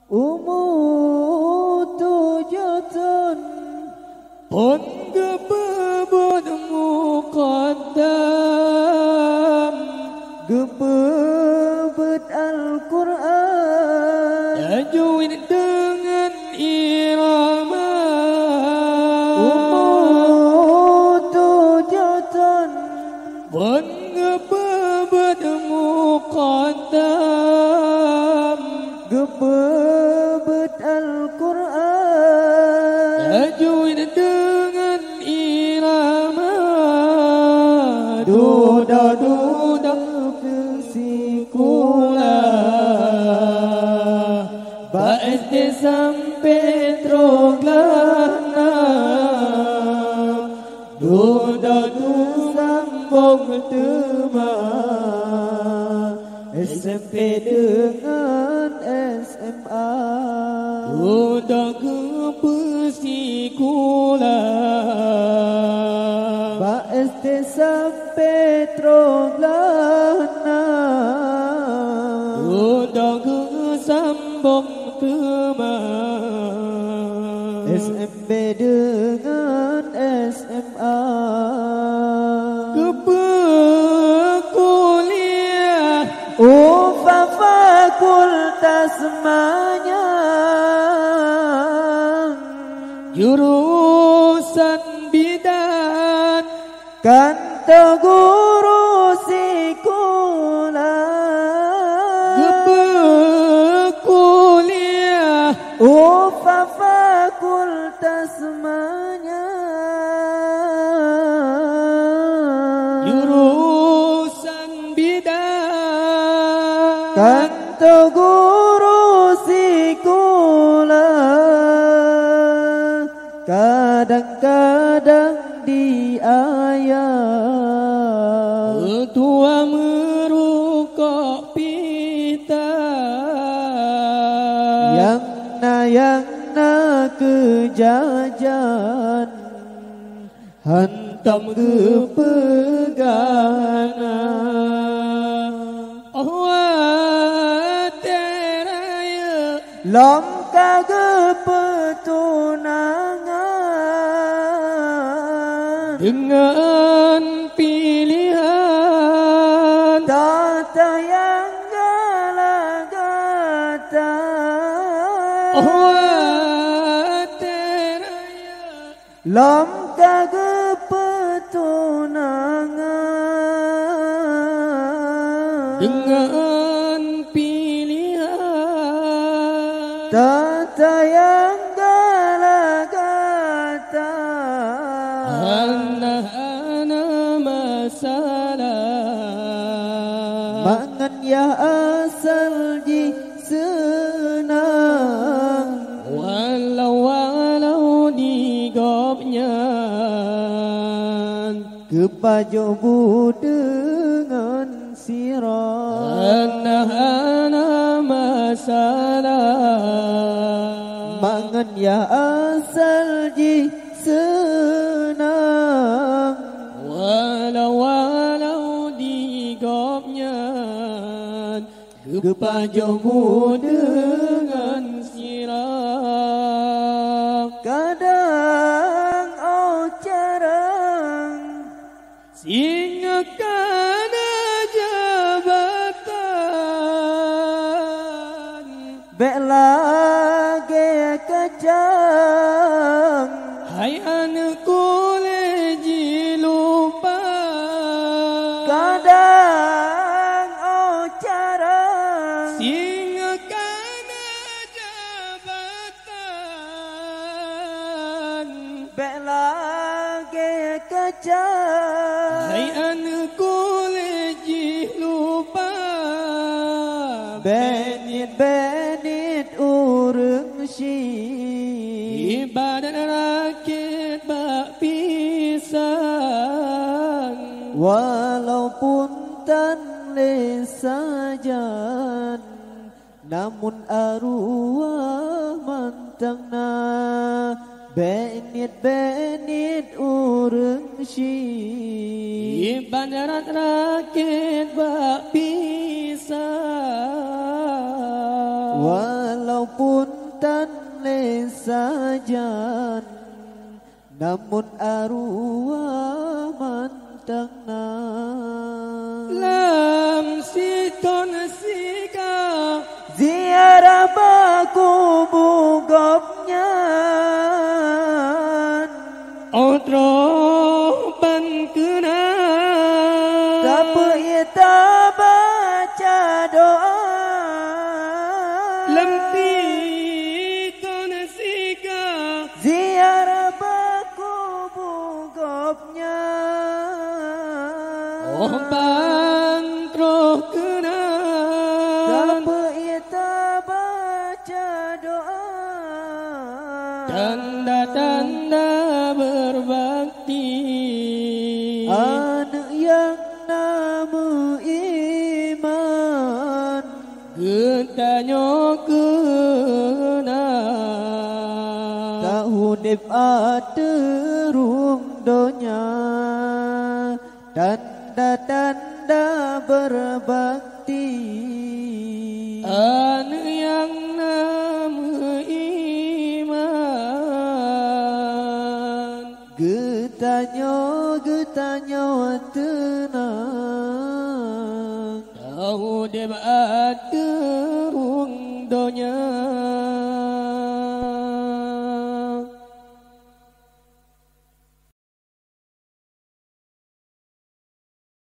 umutujatun pun gebebut muqaddam gebebet Al-Quran tajwid dengan irama umutujatun pun gebebet muqaddam gebebet Al-Quran tajwid dengan irama duda duda kesikula ba'asti sampai troglana duda du sambung tema SMP dengan SMA duda ke pesikula ba'asti sampai troglana duda ke sambung tema SMP dengan SMA kuliah fakultas semuanya jurusan bidan kanto guru sikulah kuliah fakultas semuanya jurusan bidan kanto guru sikulah kadang-kadang di ayat tua merukuk pita yang na kejajan hantam kepegana teraya lomka kepetunangan dengan pilihan tata yang galagata teraya lomka kepetunangan dengan pilihan tata yang galagata anak-anak masalah mangan ya asal di senang walau digopnya kepajobu dengan sirah anak-anak masalah mangan ya asal di senang walau digopnya kepajobu dengan sirah kadang jarang singa kana jabatan belage kacang hai anakku leji lupa kadang jarang singa kana jabatan belage kacang hai anakku leji lupa benit urang si ibadat rakit bak pisang walaupun tan lesajan namun arwah mantangna benit urang si ibadat rakit bak pisang walaupun sajan namun arwah mantangna lam siton sika ziarah baku bugopnya otro ban kena tapi ita baca doa lam siton sika ziarah baku bugopnya ban troh kena tapi ita baca doa tanda-tanda berbakti anak yang nama iman getanyo kena tak hudip aterung donya tanda-tanda berbakti anu yang nama iman getanyo tenang tahu debat